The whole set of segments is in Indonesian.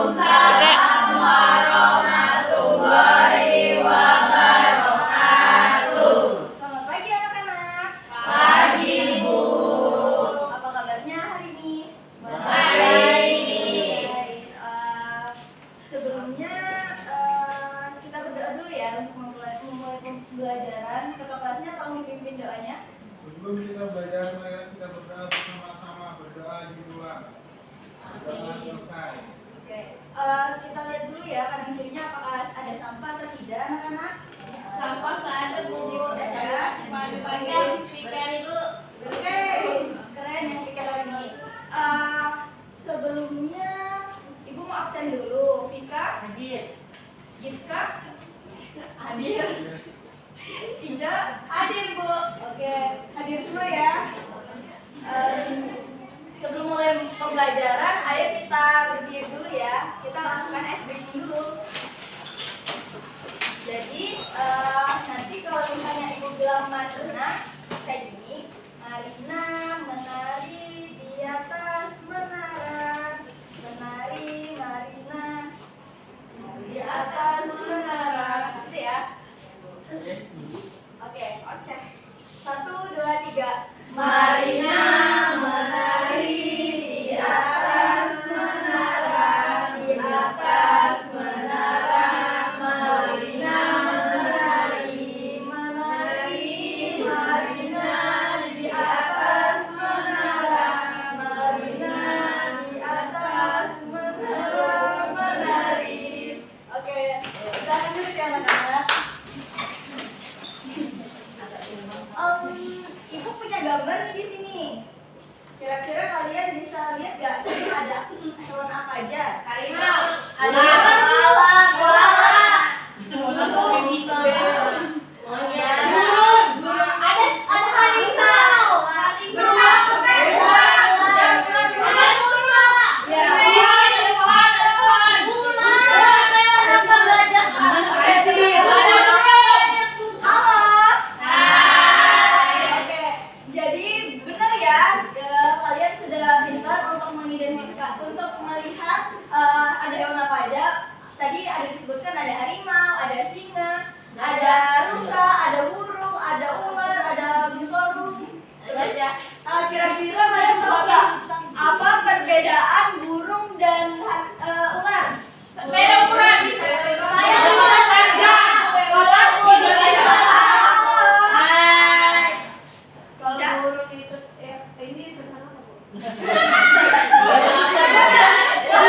Waalaikumsalam warahmatullahi wabarakatuh. Selamat pagi anak-anak. Pagi Bu. Apa kabarnya hari ini? Baik. Sebelumnya kita berdoa dulu ya untuk memulai pembelajaran. Ketua kelasnya tolong dipimpin doanya. Sebelum kita belajar, mari kita berdoa bersama-sama. Berdoa di luar. Berdoa selesai. Oke. Kita lihat dulu ya kanan kirinya apakah ada sampah atau tidak anak-anak. Sampah nggak ada Bu. Ada. Pagi-pagi piket dulu. Oke, keren yang piket hari ini. Sebelumnya Ibu mau absen dulu. Vika, Hadir. Giska, Hadir. Ija, Hadir Bu. oke, hadir semua ya. Sebelum mulai pembelajaran, ayo kita berdiri dulu ya. Kita lakukan ice breaking dulu. Jadi nanti kalau misalnya Ibu bilang Marina kayak gini, Marina menari di atas menara, menari Marina di atas menara, gitu ya. Oke. 1, 2, 3. Marina menari di atas menara, di atas menara. Marina menari, menari. Marina di atas menara, Marina di atas menara, menari. Oke, kita terus ya anak-anak. Ibu punya gambar nih di sini. Kira-kira kalian bisa lihat gak? Ini ada hewan apa aja? Harimau. Ada untuk melihat ada hewan apa aja. Tadi ada disebutkan ada harimau, ada singa, ada rusa, ada burung, ada ular, ada binturong. Terus ya, kira-kira kalian tahu nggak apa perbedaan burung dan ular? Beda ukuran bisa. Kalau burung itu ini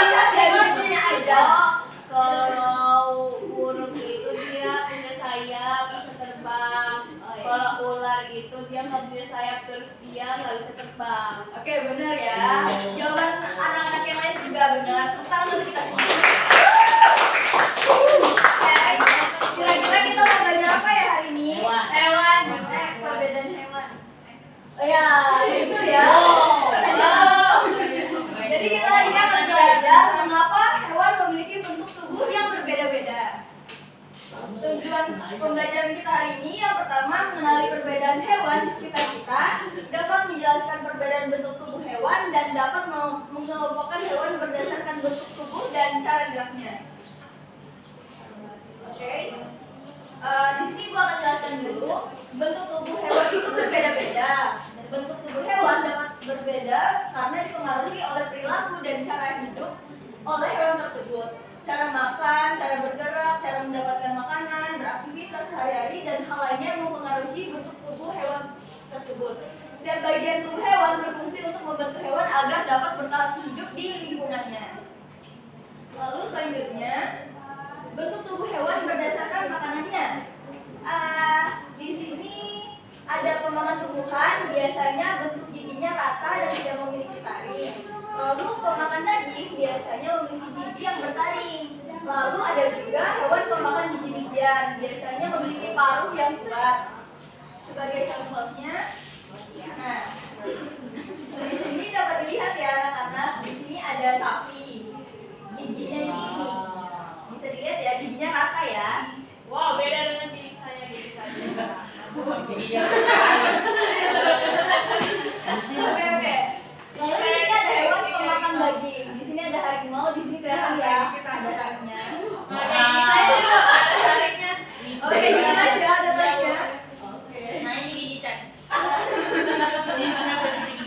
lihat dari bentuknya aja. Kalau burung itu dia punya sayap bisa terbang. Kalau ular itu dia nggak punya sayap terus dia nggak bisa terbang. Oke, benar ya. Jawaban anak-anak yang lain juga benar. Sekarang dulu kita semua. Oke, kira-kira kita mau belajar apa ya hari ini? Hewan. Perbedaan hewan. Oh ya, itu ya. Jadi kita hari ini akan belajar mengapa hewan memiliki bentuk tubuh yang berbeda-beda. Tujuan pembelajaran kita hari ini yang pertama mengenali perbedaan hewan di sekitar kita, dapat menjelaskan perbedaan bentuk tubuh hewan dan dapat mengelompokkan hewan berdasarkan bentuk tubuh dan cara geraknya. Oke. Di sini gua akan jelaskan dulu bentuk tubuh hewan itu berbeda-beda. Bentuk tubuh hewan dapat berbeda karena dipengaruhi oleh perilaku dan cara hidup oleh hewan tersebut. Cara makan, cara bergerak, cara mendapatkan makanan, beraktivitas sehari-hari dan hal lainnya yang mempengaruhi bentuk tubuh hewan tersebut. Setiap bagian tubuh hewan berfungsi untuk membantu hewan agar dapat bertahan hidup di lingkungannya. Lalu selanjutnya, bentuk tubuh hewan berdasarkan makanannya. Di sini ada pemakan tumbuhan, biasanya bentuk giginya rata dan tidak memiliki taring. Lalu pemakan daging biasanya memiliki gigi yang bertaring. Lalu ada juga hewan pemakan biji-bijian, biasanya memiliki paruh yang kuat. Sebagai contohnya, nah, di sini dapat dilihat ya anak-anak, di sini ada sapi. Giginya ini bisa dilihat ya, giginya rata ya. Wow, beda dengan gigi saya, gigi saya. Oke. Lalu di sini ada hewan pemakan daging. Di sini ada harimau, di sini kelihatan ya. kita ada tariknya. Tariknya. Oke, gini aja ada tariknya. Oke. Nah ini gini Cak.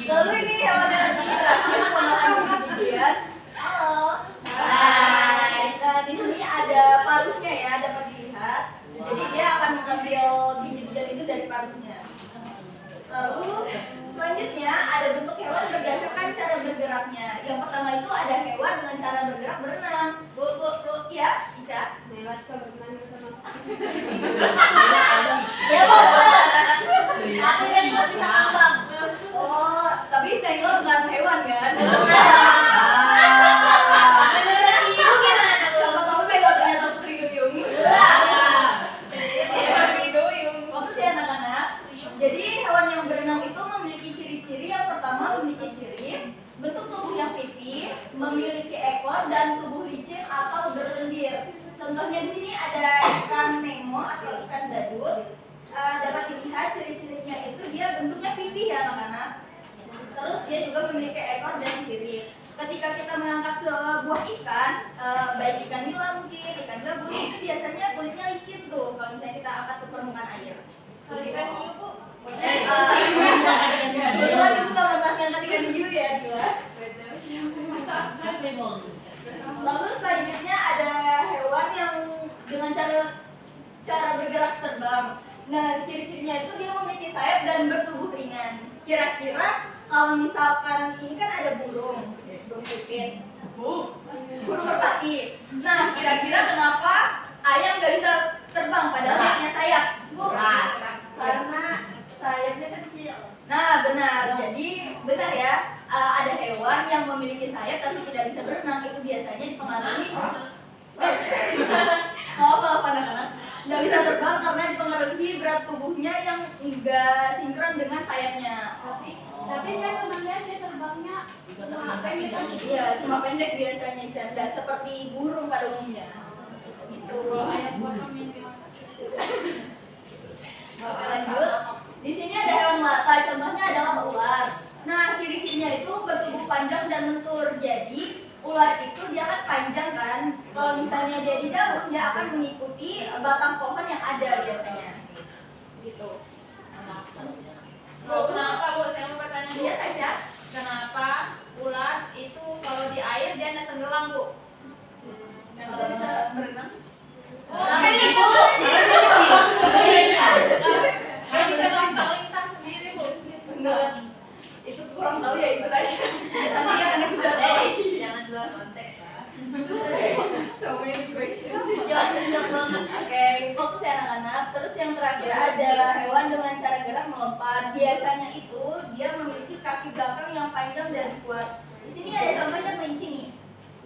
Lalu ini hewan yang terakhir ponakan gigian. Halo. Hai. Nah, di sini ada paruhnya ya, dapat dilihat. Jadi dia akan mengambil biji-bijian itu dari paruhnya. Lalu selanjutnya ada bentuk hewan berdasarkan cara bergeraknya. Yang pertama itu ada hewan dengan cara bergerak berenang. Bu, ya, Ica. Lewat ke berenang sama Ya, Bu. Aku yang bisa ngambang. Oh, tapi Naila bukan hewan kan? Menurut Ibu gimana? Siapa tahu Naila ternyata Putri Duyung. Waktu sih anak-anak. Jadi hewan yang berenang itu memiliki ciri-ciri. Yang pertama memiliki sirip, bentuk tubuh yang pipih, memiliki ekor dan tubuh licin atau berlendir. Contohnya di sini ada ikan nemo atau ikan badut. Dapat dilihat ciri-cirinya itu dia bentuknya pipih ya anak-anak. Terus dia juga memiliki ekor dan sirip. Ketika kita mengangkat sebuah ikan, baik ikan nila mungkin, ikan gabus, itu biasanya kulitnya licin tuh kalau misalnya kita angkat ke permukaan air. Kalau ikan hiu, Bu. Kebetulan ibu tak pernah ngangkat ikan hiu ya, Dila. Lalu selanjutnya ada hewan yang dengan cara bergerak terbang. Nah, ciri-cirinya itu dia memiliki sayap dan bertubuh ringan. Kira-kira kalau misalkan ini kan ada burung pipit, burung merpati. Nah, kira-kira kenapa ayam nggak bisa terbang padahal punya sayap? Karena sayapnya kecil. Nah, benar. Jadi benar ya, ada hewan yang memiliki sayap tapi tidak bisa berenang. Itu biasanya dipengaruhi apa anak-anak? Nggak bisa terbang karena dipengaruhi berat tubuhnya yang enggak sinkron dengan sayapnya. Tapi saya pernah lihat dia terbangnya cuma pendek aja. Iya, cuma pendek biasanya, nggak seperti burung pada umumnya. Gitu. Ayam potong yang dimakan. Oke, lanjut. Di sini ada hewan melata, contohnya adalah ular. Nah, ciri-cirinya itu bertubuh panjang dan lentur. Jadi, ular itu dia kan panjang kan. Kalau misalnya dia di daun, dia akan mengikuti batang pohon yang ada biasanya. Gitu. Bu, kenapa Bu? Saya mau bertanya Bu. Iya, Tasya. Kenapa ular itu kalau di air dia nggak tenggelam Bu? Kalau bisa berenang. Tapi Ibu, Kan bisa lintang-lintang sendiri Bu. enggak. Itu kurang tahu ya Ibu Tasya. Nanti akan Ibu jawab lagi. Jangan luar konteks lah. So many questions. Jangan banget. Oke, fokus ya anak-anak. Terus yang terakhir ada hewan dengan cara gerak melompat. Biasanya itu dia memiliki kaki belakang yang panjang dan kuat. Di sini ada contohnya kelinci nih.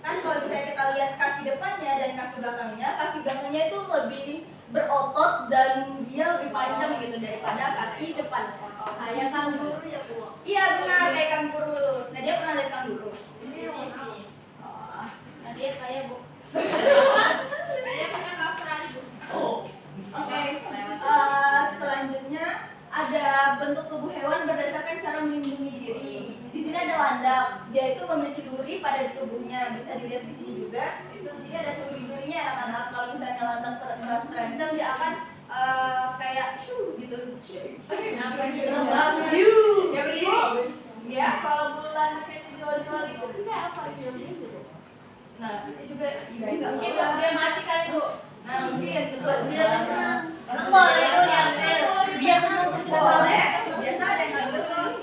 Kan kalau misalnya kita lihat kaki depannya dan kaki belakangnya itu lebih berotot dan dia lebih panjang gitu daripada kaki depan. Kayak kanguru ya, Bu. Iya benar kayak kanguru. Nah dia pernah lihat kanguru. Ini Wifi. Oh, nah dia kayak Bu. Dia punya cover aja, Bu. Oke, selanjutnya ada bentuk tubuh hewan berdasarkan cara melindungi diri. Di sini ada landak, dia itu memiliki duri pada tubuhnya, bisa dilihat di sini juga. Di sini ada duri-durinya anak-anak. Kalau misalnya landak merasa terancam, dia akan kayak shoo gitu. Apa gitu? Dia berdiri. Ya. Kalau bulan kayak dijual-jual itu kayak apa gitu? Nah, itu juga ibu nggak Mungkin tahu. pas dia mati kali Bu. Nah, mungkin betul dia tenang. Emang Boleh boleh tuh tuh diambil. Dia benar Boleh. Biasa ada yang ngambil terus.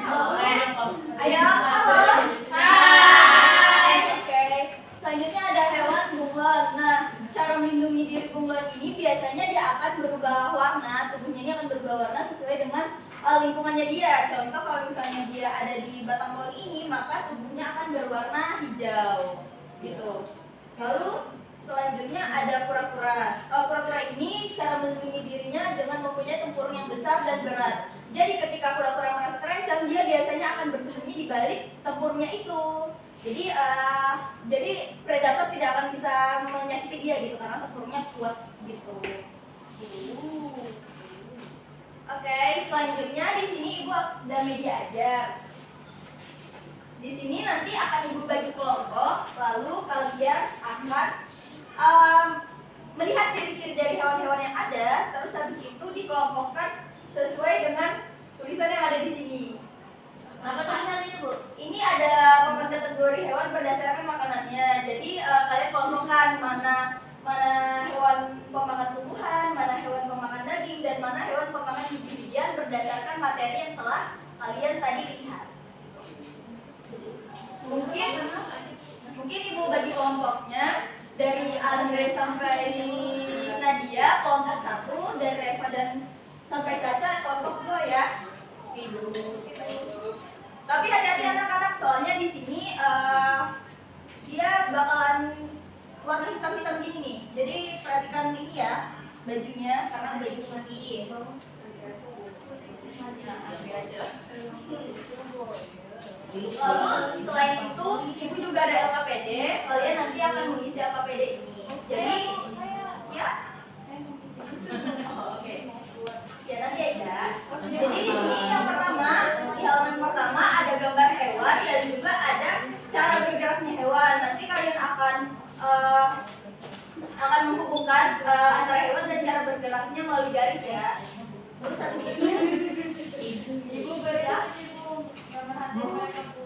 Boleh. Ayo, halo. Hai. Oke. Selanjutnya ada hewan bunglon. Nah, cara melindungi diri bunglon ini biasanya dia akan berubah warna, tubuhnya ini akan berubah warna sesuai dengan lingkungannya dia. Contoh kalau misalnya dia ada di batang pohon ini, maka tubuhnya akan berwarna hijau. Gitu. Lalu selanjutnya ada kura-kura. Kura-kura ini cara melindungi dirinya dengan mempunyai tempurung yang besar dan berat. Jadi ketika kura-kura merasa terancam, dia biasanya akan bersembunyi di balik tempurungnya itu. Jadi predator tidak akan bisa menyakiti dia gitu karena tempurungnya kuat gitu. Oke, selanjutnya di sini Ibu ada media aja. Di sini nanti akan Ibu bagi kelompok, lalu ada, terus habis itu dikelompokkan sesuai dengan tulisan yang ada di sini. Apa tulisan ini, Bu? Ini ada papan kategori hewan berdasarkan makanannya. Jadi kalian kelompokkan mana hewan pemakan tumbuhan, mana hewan pemakan daging, dan mana hewan pemakan biji-bijian berdasarkan materi yang telah kalian tadi lihat. Mungkin Ibu bagi kelompoknya dari Andre sampai Nadia kelompok 1, dari Reva dan sampai Caca kelompok 2 ya. Tapi hati-hati anak-anak, soalnya di sini dia bakalan warna hitam-hitam gini nih. Jadi perhatikan ini ya bajunya, karena baju putih. Lalu selain itu, Ibu juga ada LKPD. Kalian nanti akan mengisi LKPD ini. Jadi ya. Oke. Ya nanti aja. Jadi di sini yang pertama, di halaman pertama ada gambar hewan dan juga ada cara bergeraknya hewan. Nanti kalian akan menghubungkan antara hewan dan cara bergeraknya melalui garis ya. Terus habis ini Ibu bergerak. Gambar hati mereka, Bu.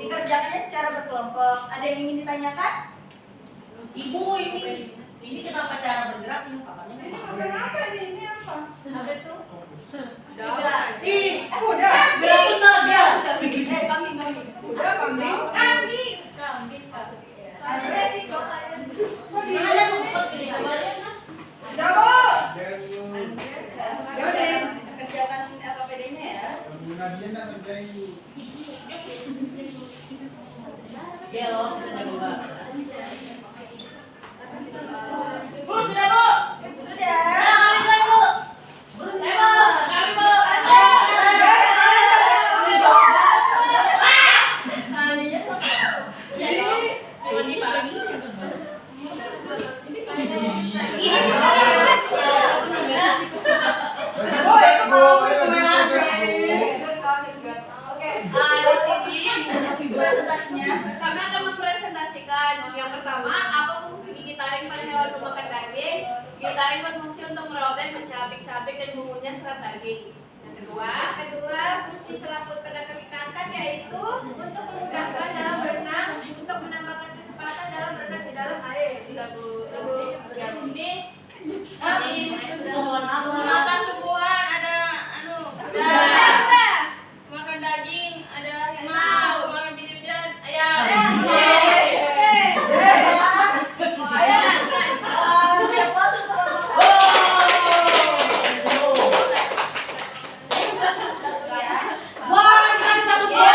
Dikerjakannya secara berkelompok. Ada yang ingin ditanyakan? Ibu, ini kenapa cara bergeraknya? Papanya nggak mau. Kenapa ini apa? Apa itu? Ih, udah. Berarti naga. Kambing. Udah kambing. Kambing, Pak. Ada sih kok. Ada sempat ini gambarnya kan? Udah, Bu. Ya udah, kerjakan LKPD-nya ya. Nadia nak kerjain dulu. Dia loh, sudah dua. Bu, sudah, Bu. Sudah. Kami lagi, Bu. Kami, Bu. Kalinya Hewan dibagi. Oke. Di sini Presentasinya. kami akan mempresentasikan yang pertama apa fungsi gigi taring pada hewan pemakan daging. Gigi taring berfungsi untuk merawat dan mencabik-cabik dan mengunyah serat daging. Yang kedua, fungsi selaput pada kaki kanan yaitu untuk memudahkan dalam berenang, untuk menambahkan kecepatan dalam berenang di dalam air. sudah Bu. Yang ini Tumbuhan apa? makan tumbuhan ada Udah. makan daging ada harimau, makan biji-bijian ayam. Wah, kita satu gol.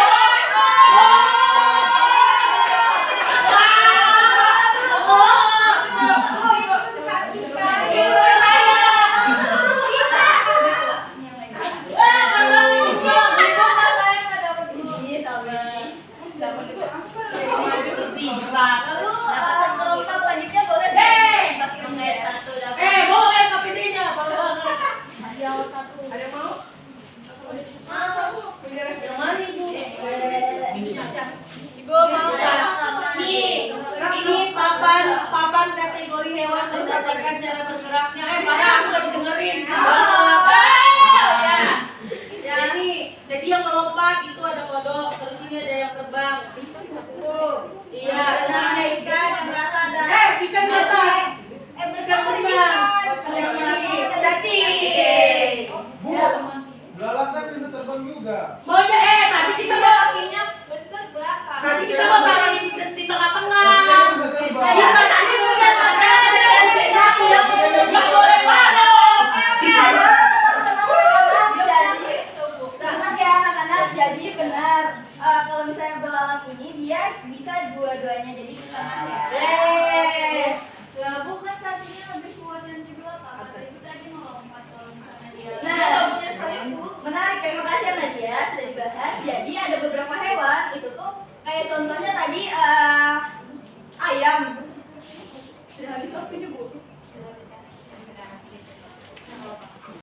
Kelompok selanjutnya boleh presentasikan ya. Bawa LKPD-nya, bawa. Yang satu. Ada yang mau? Yang mana Ibu? Ibu mau Ini papan kategori hewan berdasarkan cara bergeraknya. Padahal aku udah dengerin. Jadi yang melompat itu ada kodok, terus ini ada yang terbang. Iya, ada ikan, yang rata ada. Ikan rata. Jadi. Bu, belalang kan bisa terbang juga. Maunya tadi kita mau kakinya. Tadi kita mau taruh di tengah-tengah. Bisa terbang. Bisa tadi udah nggak boleh bareng. Tenang ya anak-anak, jadi benar kalau misalnya belalang ini dia bisa dua-duanya, jadi tenang ya. Lah Bu kan tadinya lebih kuat yang di belakang. Kata Ibu tadi melompat kalau misalnya dia. Nah, menarik, terima kasih Nadia sudah dibahas. Jadi ada beberapa hewan itu tuh kayak contoh Ini